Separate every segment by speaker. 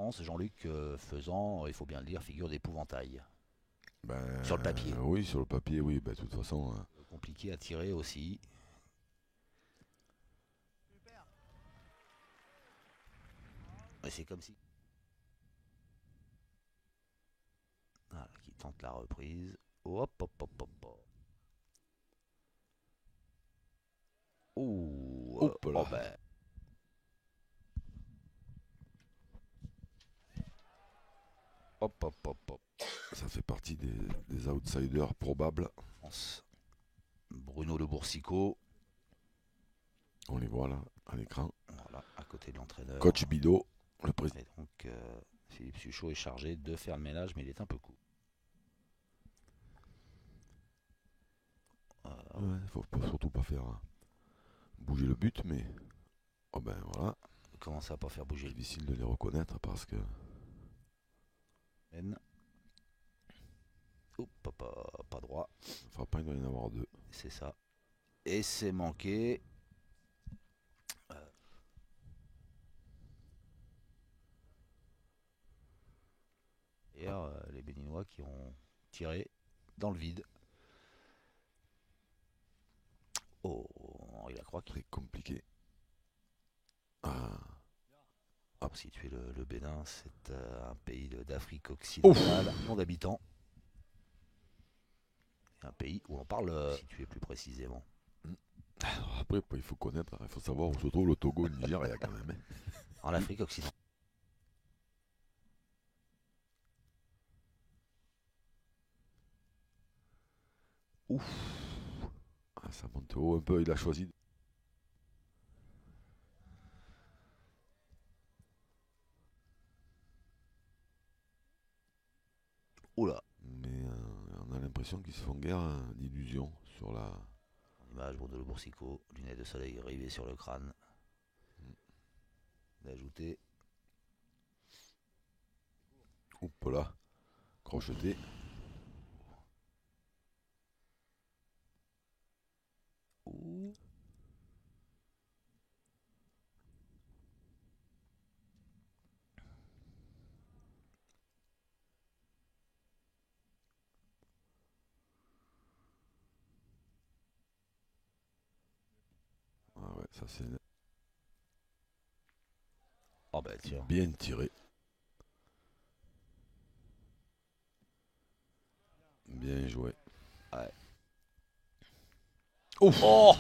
Speaker 1: France, Jean-Luc faisant, il faut bien le dire, figure d'épouvantail.
Speaker 2: Ben,
Speaker 1: Sur le papier.
Speaker 2: Oui, sur le papier, oui. Ben, de toute façon,
Speaker 1: Compliqué à tirer aussi. Et c'est comme si... Voilà, qui tente la reprise. Hop, hop, hop, hop, hop. Ouh,
Speaker 2: hop
Speaker 1: oh
Speaker 2: là.
Speaker 1: ben... Hop, hop, hop, hop.
Speaker 2: Ça fait partie des outsiders probables.
Speaker 1: France. Bruno Le Boursicot.
Speaker 2: On les voit là, à l'écran.
Speaker 1: Voilà, à côté de l'entraîneur.
Speaker 2: Coach Bidot, le président.
Speaker 1: Et donc, Philippe Suchot est chargé de faire le ménage, mais il est un peu court.
Speaker 2: Ouais, faut surtout pas faire bouger le but, mais oh ben voilà,
Speaker 1: Comment ça, pas faire bouger le
Speaker 2: difficile de les reconnaître parce que
Speaker 1: but. Oup, pas droit.
Speaker 2: frappe pas, il doit y en avoir deux.
Speaker 1: C'est ça. Et c'est manqué. Et les Béninois qui ont tiré dans le vide. Oh, Henri Lacroix qui
Speaker 2: Très compliqué. Ah.
Speaker 1: pour situer le Bénin, c'est un pays d'Afrique occidentale, millions d'habitants. Un pays où on parle situé plus précisément.
Speaker 2: Alors après, il faut connaître, il faut savoir où se trouve le Togo et le Nigeria quand même.
Speaker 1: En Afrique occidentale.
Speaker 2: Ouf. Ah, ça monte haut un peu, il a choisi.
Speaker 1: Oula.
Speaker 2: Mais on a l'impression qu'ils se font guère d'illusions sur la.
Speaker 1: En image, Bruno Le Boursicot, lunettes de soleil rivées sur le crâne. D'ajouter.
Speaker 2: Oup là, crocheté.
Speaker 1: Ouh.
Speaker 2: Ah ouais, ça c'est
Speaker 1: Oh bah tiens.
Speaker 2: bien tiré. Bien joué.
Speaker 1: Ouais.
Speaker 2: Ouf.
Speaker 1: Oh.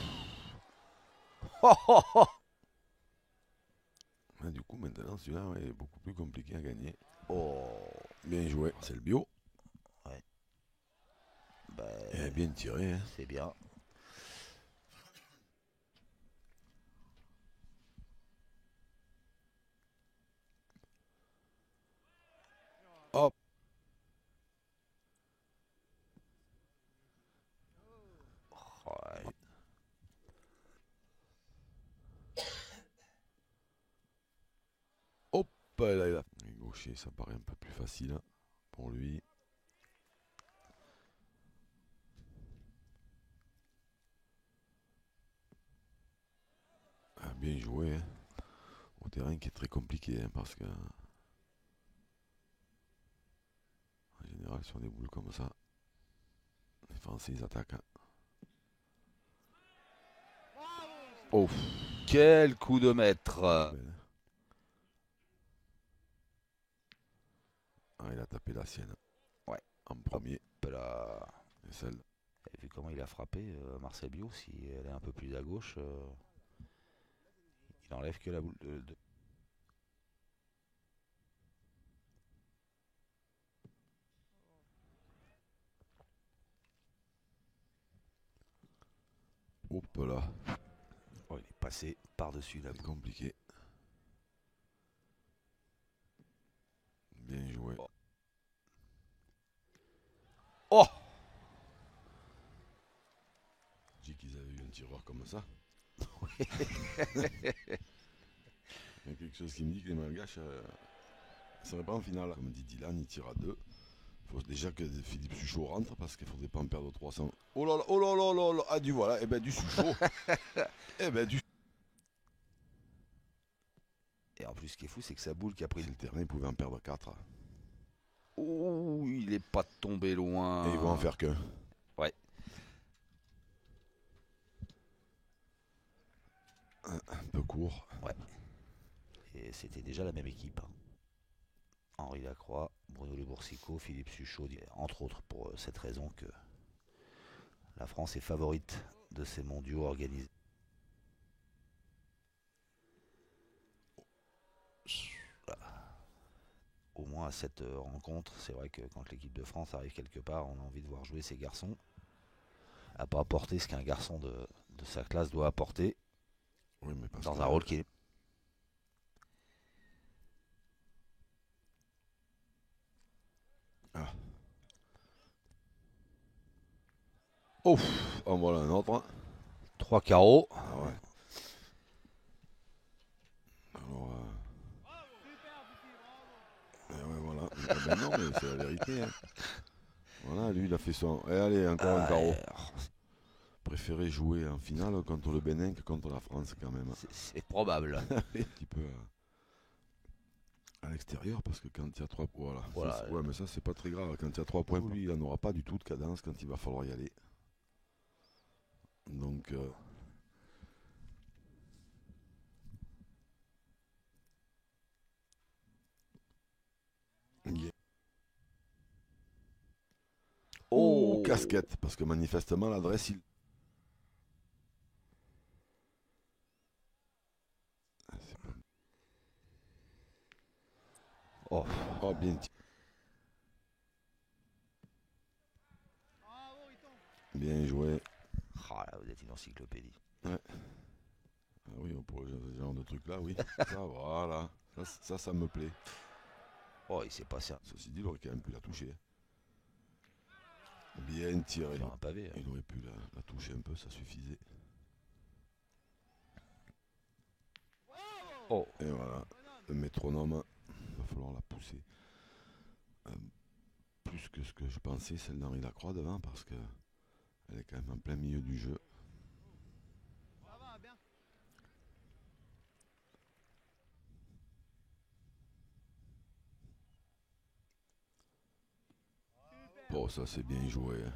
Speaker 2: Ah, du coup, maintenant, celui-là est beaucoup plus compliqué à gagner.
Speaker 1: Oh.
Speaker 2: Bien joué, c'est le bio.
Speaker 1: Ouais. Bah,
Speaker 2: Et bien tiré. Hein.
Speaker 1: c'est bien.
Speaker 2: Hop.
Speaker 1: Ouais.
Speaker 2: Hop là, là. Les gauchers, ça paraît un peu plus facile hein, pour lui. Ah, bien joué. Hein. Au terrain qui est très compliqué hein, parce que en général sur des boules comme ça, les Français ils attaquent. Hein.
Speaker 1: Oh. Quel coup de maître.
Speaker 2: Belle. Ah, il a tapé la sienne.
Speaker 1: Ouais.
Speaker 2: En premier.
Speaker 1: Là.
Speaker 2: Et celle.
Speaker 1: Et vu comment il a frappé, Marcel Biot, si elle est un peu plus à gauche, il enlève que la boule de...
Speaker 2: Hop là.
Speaker 1: Oh, il est passé par-dessus la
Speaker 2: C'est
Speaker 1: boule.
Speaker 2: compliqué. Bien joué.
Speaker 1: Oh. Oh.
Speaker 2: J'ai dit qu'ils avaient eu un tireur comme ça. Il y a quelque chose qui me dit que les Malgaches ne seraient pas en finale. Comme dit Dylan, il tire à deux. Il faut déjà que Philippe Suchot rentre parce qu'il ne faudrait pas en perdre 300. Oh là là, oh là là là là. Ah du voilà, et ben du Suchot. Et ben du.
Speaker 1: Et en plus, plus, ce qui est fou, c'est que sa boule qui a pris
Speaker 2: Si le terrain, il pouvait en perdre 4.
Speaker 1: Oh, il est pas tombé loin.
Speaker 2: Et ils vont en faire qu'un.
Speaker 1: Ouais.
Speaker 2: Un peu court.
Speaker 1: Ouais. Et c'était déjà la même équipe. Hein. Henri Lacroix, Bruno Le Boursicot, Philippe Suchot, entre autres pour cette raison que la France est favorite de ces mondiaux organisés. Au moins à cette rencontre, c'est vrai que quand l'équipe de France arrive quelque part, on a envie de voir jouer ces garçons. À pas apporter ce qu'un garçon de sa classe doit apporter
Speaker 2: Oui, mais parce
Speaker 1: dans
Speaker 2: que
Speaker 1: un rôle qui est...
Speaker 2: Ah. Ouf, en voilà un autre.
Speaker 1: 3 carreaux.
Speaker 2: Ah ouais. Alors, ouais, voilà. Ah ben non, mais c'est la vérité. Hein. Voilà, lui, il a fait son. Et allez, encore un carreau. Préféré jouer en finale contre le Bénin que contre la France, quand même.
Speaker 1: C'est probable.
Speaker 2: Un petit peu à l'extérieur, parce que quand il y a 3 points. Voilà. Ça, ouais, mais ça, c'est pas très grave. Quand il y a 3 points, lui, il n'aura pas du tout de cadence quand il va falloir y aller. Donc. Yeah. Oh, casquette, parce que manifestement l'adresse il.
Speaker 1: Oh,
Speaker 2: oh bien. Bien joué.
Speaker 1: oh là, vous êtes une encyclopédie.
Speaker 2: Ouais. Ah oui, pour ce genre de truc là, oui. Ça, voilà. Ça me plaît.
Speaker 1: Oh, il s'est passé un...
Speaker 2: Ceci dit, il aurait quand même pu la toucher. Bien tiré.
Speaker 1: Faire un pavé.
Speaker 2: Il aurait pu la toucher un peu, ça suffisait.
Speaker 1: Oh.
Speaker 2: Et voilà, le métronome, il va falloir la pousser. Plus que ce que je pensais, celle d'Henri Lacroix devant, parce que elle est quand même en plein milieu du jeu. Bon, ça c'est bien joué. Hein.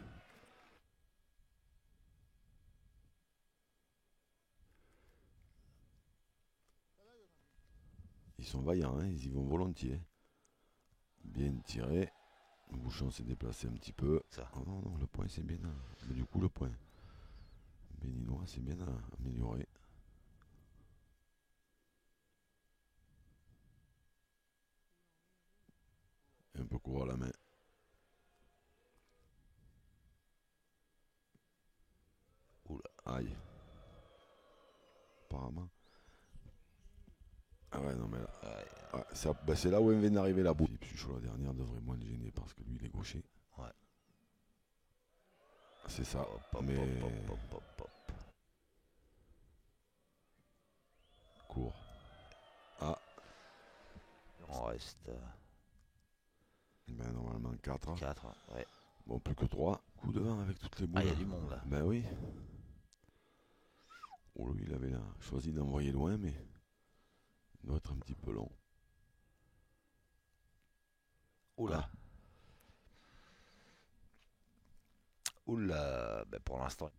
Speaker 2: Ils sont vaillants, hein, ils y vont volontiers. Bien tiré. Le bouchon s'est déplacé un petit peu.
Speaker 1: Ça.
Speaker 2: Oh non, non, le point c'est bien. Mais du coup, le point béninois c'est bien amélioré. Un peu court à la main. Oula, aïe. Apparemment. Ah ouais, non mais là. Ouais, c'est là où elle vient d'arriver la boule. Philippe Suchot, la dernière, devrait moins le gêner parce que lui, il est gaucher.
Speaker 1: Ouais.
Speaker 2: C'est ça.
Speaker 1: Hop,
Speaker 2: mais.
Speaker 1: Hop.
Speaker 2: Court. Ah.
Speaker 1: On reste...
Speaker 2: Ben, normalement 4.
Speaker 1: 4, ouais.
Speaker 2: Bon, plus que 3. Coup devant avec toutes les boules.
Speaker 1: Ah, il y a du monde là.
Speaker 2: Ben oui. Oh, lui, il avait choisi d'envoyer loin, mais il doit être un petit peu long.
Speaker 1: Oula. Oula. Ben, pour l'instant.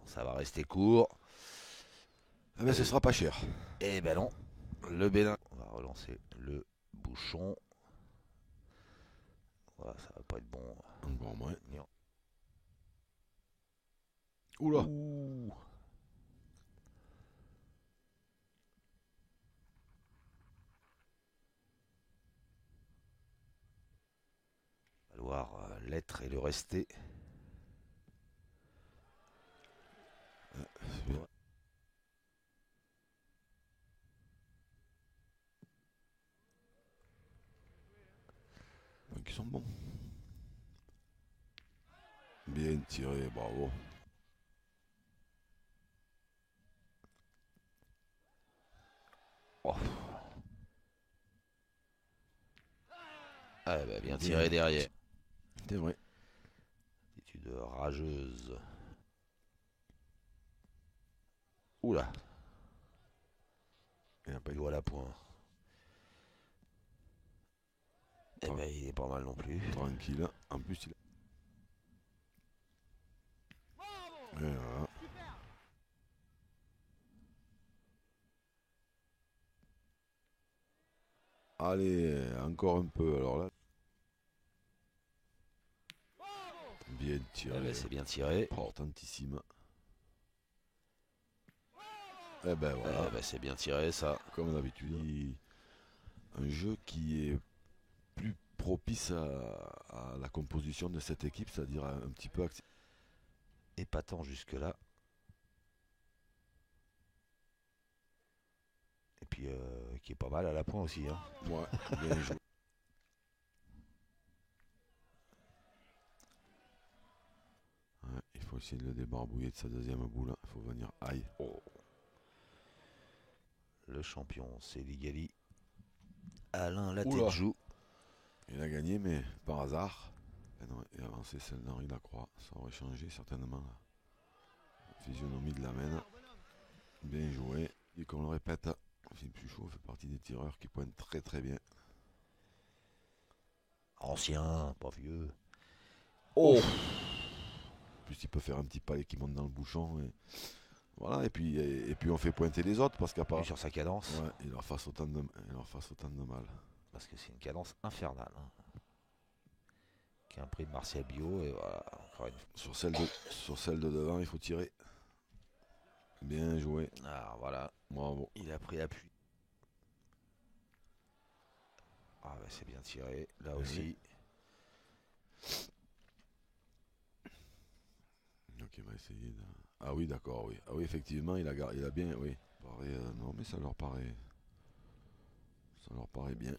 Speaker 1: Ça va rester court.
Speaker 2: Ah ben, ce sera pas cher.
Speaker 1: Eh ben non. Le Bénin. On va relancer le bouchon. Voilà, ça va pas être bon.
Speaker 2: Encore moins.
Speaker 1: Non.
Speaker 2: Oula.
Speaker 1: Ouh. Va falloir l'être et le rester.
Speaker 2: Donc ils sont bons. Bien tiré, bravo.
Speaker 1: Oh. Ah bah bien tiré derrière.
Speaker 2: C'est vrai.
Speaker 1: Attitude rageuse. Oula.
Speaker 2: Il n'a pas
Speaker 1: Et
Speaker 2: été
Speaker 1: voilà, point. Eh
Speaker 2: Tra-
Speaker 1: ben, il est pas mal non plus.
Speaker 2: tranquille. En plus, il Et voilà. Allez, encore un peu. Alors là, bien
Speaker 1: Eh
Speaker 2: tiré.
Speaker 1: ben, c'est bien tiré.
Speaker 2: Importantissime. Eh ben voilà,
Speaker 1: Eh ben, c'est bien tiré, ça.
Speaker 2: comme d'habitude, un jeu qui est plus propice à la composition de cette équipe, c'est-à-dire un petit peu
Speaker 1: Épatant jusque-là. Et puis, qui est pas mal à la pointe aussi. Hein.
Speaker 2: ouais, bien joué. Ouais, il faut essayer de le débarbouiller de sa deuxième boule. Il faut venir aïe. Oh.
Speaker 1: Le champion, c'est Ligali. Alain
Speaker 2: Oula.
Speaker 1: Latéjou.
Speaker 2: Il a gagné, mais par hasard. Et non, il a avancé celle d'Henri Lacroix. Ça aurait changé certainement la physionomie de la mène. Bien joué. Et qu'on le répète, Philippe Suchot fait partie des tireurs qui pointent très très bien.
Speaker 1: Ancien, pas vieux.
Speaker 2: Oh. En plus, il peut faire un petit palais qui monte dans le bouchon. Et voilà, et puis on fait pointer les autres parce qu'à
Speaker 1: Et
Speaker 2: part.
Speaker 1: sur sa cadence.
Speaker 2: Ouais, il leur fasse autant de mal.
Speaker 1: Parce que c'est une cadence infernale. Hein. Qui a un prix de Martial Bio. Et voilà, encore une fois.
Speaker 2: Sur celle de devant, il faut tirer. Bien joué.
Speaker 1: Ah, voilà.
Speaker 2: Bravo.
Speaker 1: Il a pris appui. Ah, bah, c'est bien tiré. Là aussi.
Speaker 2: Donc il va essayer de. Ah oui, d'accord, oui. Ah oui, effectivement, il a bien, oui. Non, mais ça leur paraît bien.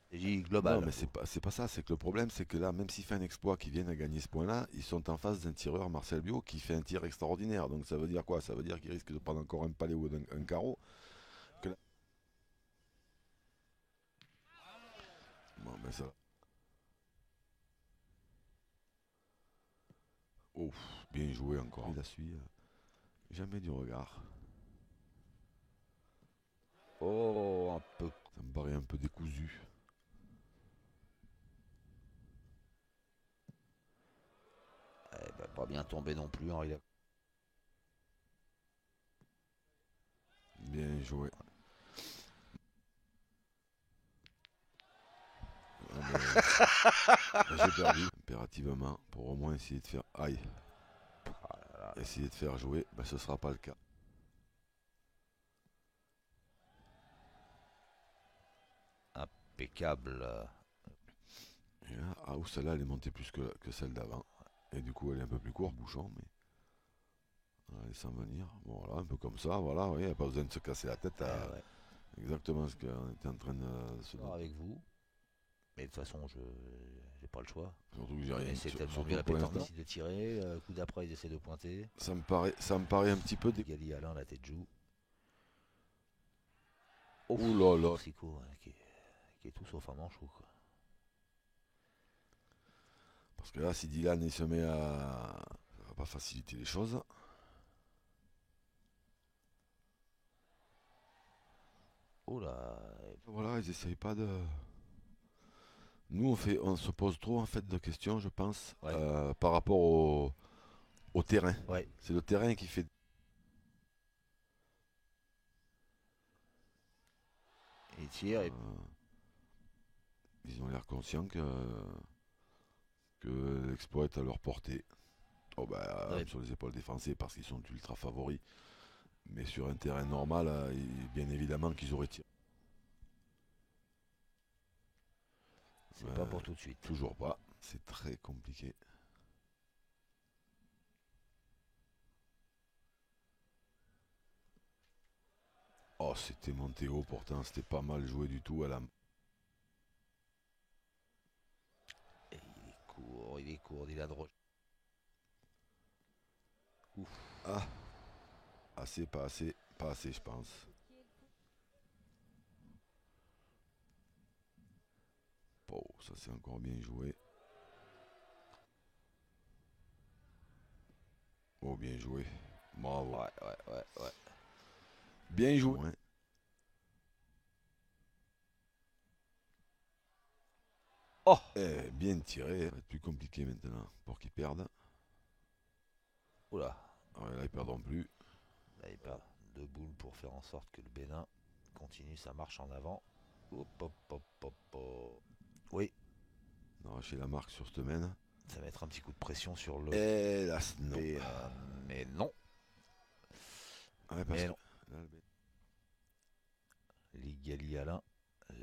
Speaker 1: Stratégie globale.
Speaker 2: Non, mais c'est pas ça. C'est que le problème, c'est que là, même s'il fait un exploit qui vienne à gagner ce point-là, ils sont en face d'un tireur, Marcel Bio, qui fait un tir extraordinaire. Donc ça veut dire quoi? Ça veut dire qu'il risque de prendre encore un palais ou un carreau. Bon, ben ça. Ouf, bien joué encore. Il la suit. Jamais du regard.
Speaker 1: Oh, un peu.
Speaker 2: Ça me paraît un peu décousu.
Speaker 1: Eh ben, pas bien tombé non plus. Henri Lacroix.
Speaker 2: Bien joué. Ah ben, j'ai perdu impérativement pour au moins essayer de faire aïe.
Speaker 1: Ah là là,
Speaker 2: Essayer de faire jouer, ben, ce sera pas le cas.
Speaker 1: impeccable.
Speaker 2: Et là, ah, ou celle-là, elle est montée plus que celle d'avant. Et du coup, elle est un peu plus courte, bouchon, mais. Voilà, laissant venir. Bon, voilà, un peu comme ça, voilà, il n'y a pas besoin de se casser la tête à
Speaker 1: Ouais.
Speaker 2: exactement ce qu'on était en train de se
Speaker 1: D'accord avec vous. Mais de toute façon, je j'ai pas le choix.
Speaker 2: Surtout que j'ai rien.
Speaker 1: Et c'est tellement
Speaker 2: Surtout
Speaker 1: mieux la
Speaker 2: pour
Speaker 1: pétanque
Speaker 2: l'instant.
Speaker 1: ici de tirer. Coup d'après, ils essaient de pointer.
Speaker 2: Ça me paraît un petit peu.
Speaker 1: Ligali, Alain Latéjou.
Speaker 2: Ouh là là.
Speaker 1: Sico, hein, qui est tout sauf un manchot. Quoi.
Speaker 2: Parce que là, si Dylan il se met à. Ça va pas faciliter les choses.
Speaker 1: Oh là.
Speaker 2: Voilà, ils essayent pas de. Nous, on se pose trop en fait de questions, je pense,
Speaker 1: Ouais.
Speaker 2: par rapport au terrain.
Speaker 1: Ouais.
Speaker 2: C'est le terrain qui fait.
Speaker 1: Il tire. Et...
Speaker 2: Ils ont l'air conscients que l'exploit est à leur portée. Oh bah,
Speaker 1: Ouais.
Speaker 2: sur les épaules des Français parce qu'ils sont ultra favoris. Mais sur un terrain normal, bien évidemment qu'ils auraient tiré.
Speaker 1: C'est pas pour tout de suite.
Speaker 2: Toujours pas. C'est très compliqué. Oh, c'était monté haut pourtant. C'était pas mal joué du tout à la.
Speaker 1: Et il est court, il a droit. Ouf.
Speaker 2: Ah, assez, pas assez. Pas assez, je pense. Oh, ça c'est encore bien joué. Oh, bien joué. Bravo.
Speaker 1: Ouais.
Speaker 2: Bien joué. Ouais.
Speaker 1: Oh,
Speaker 2: Bien tiré. Ça va être plus compliqué maintenant pour qu'ils perdent.
Speaker 1: oula.
Speaker 2: Ah ouais, là, ils perdront plus.
Speaker 1: Là, il perd 2 boules pour faire en sorte que le Bénin continue sa marche en avant. Hop. Oui,
Speaker 2: On a arraché la marque sur cette semaine.
Speaker 1: ça va mettre un petit coup de pression sur le
Speaker 2: Et là, non.
Speaker 1: Bénin. Mais non.
Speaker 2: Ouais, parce
Speaker 1: Mais
Speaker 2: que
Speaker 1: non.
Speaker 2: là,
Speaker 1: Ligali Alain,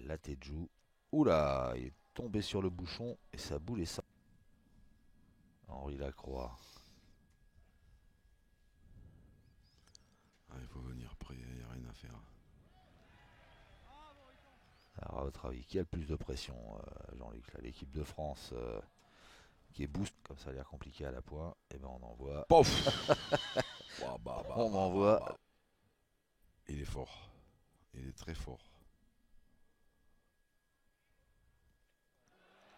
Speaker 1: la tête joue. Oula, il est tombé sur le bouchon et sa boule est ça. Henri Lacroix.
Speaker 2: il faut venir après, il n'y a rien à faire.
Speaker 1: Alors à votre avis, qui a le plus de pression, Jean-Luc? L'équipe de France qui est boost, comme ça a l'air compliqué à la pointe, et ben on envoie.
Speaker 2: Pof.
Speaker 1: On envoie.
Speaker 2: Il est fort. Il est très fort.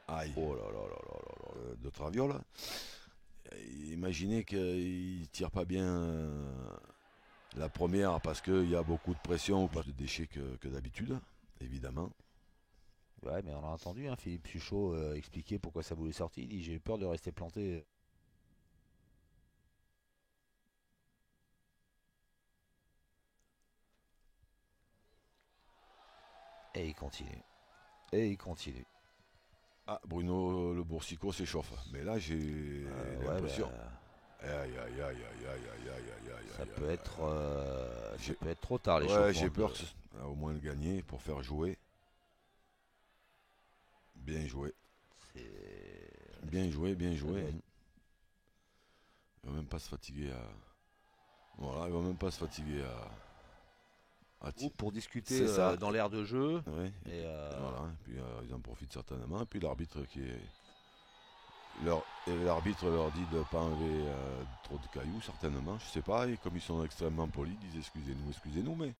Speaker 2: Aïe.
Speaker 1: Oh là.
Speaker 2: De Traviole. Imaginez qu'il ne tire pas bien la première parce qu'il y a beaucoup de pression ou pas de déchets que d'habitude, évidemment.
Speaker 1: Ouais, mais on a entendu Philippe Suchot expliquer pourquoi sa boule est sortie. Il dit j'ai eu peur de rester planté. Et il continue.
Speaker 2: Ah, Bruno Le Boursicot s'échauffe. Mais là, j'ai l'impression. Aïe.
Speaker 1: Ça peut être trop tard les
Speaker 2: Ouais, j'ai peur au moins de gagner pour faire jouer. Bien joué. Bien joué. Il va même pas se fatiguer à. Voilà, il va même pas se fatiguer à
Speaker 1: pour discuter dans l'air de jeu.
Speaker 2: Ouais.
Speaker 1: Et
Speaker 2: voilà. Et puis ils en profitent certainement. Et puis l'arbitre l'arbitre leur dit de ne pas enlever trop de cailloux, certainement. Je sais pas. Et comme ils sont extrêmement polis, ils disent excusez-nous, mais.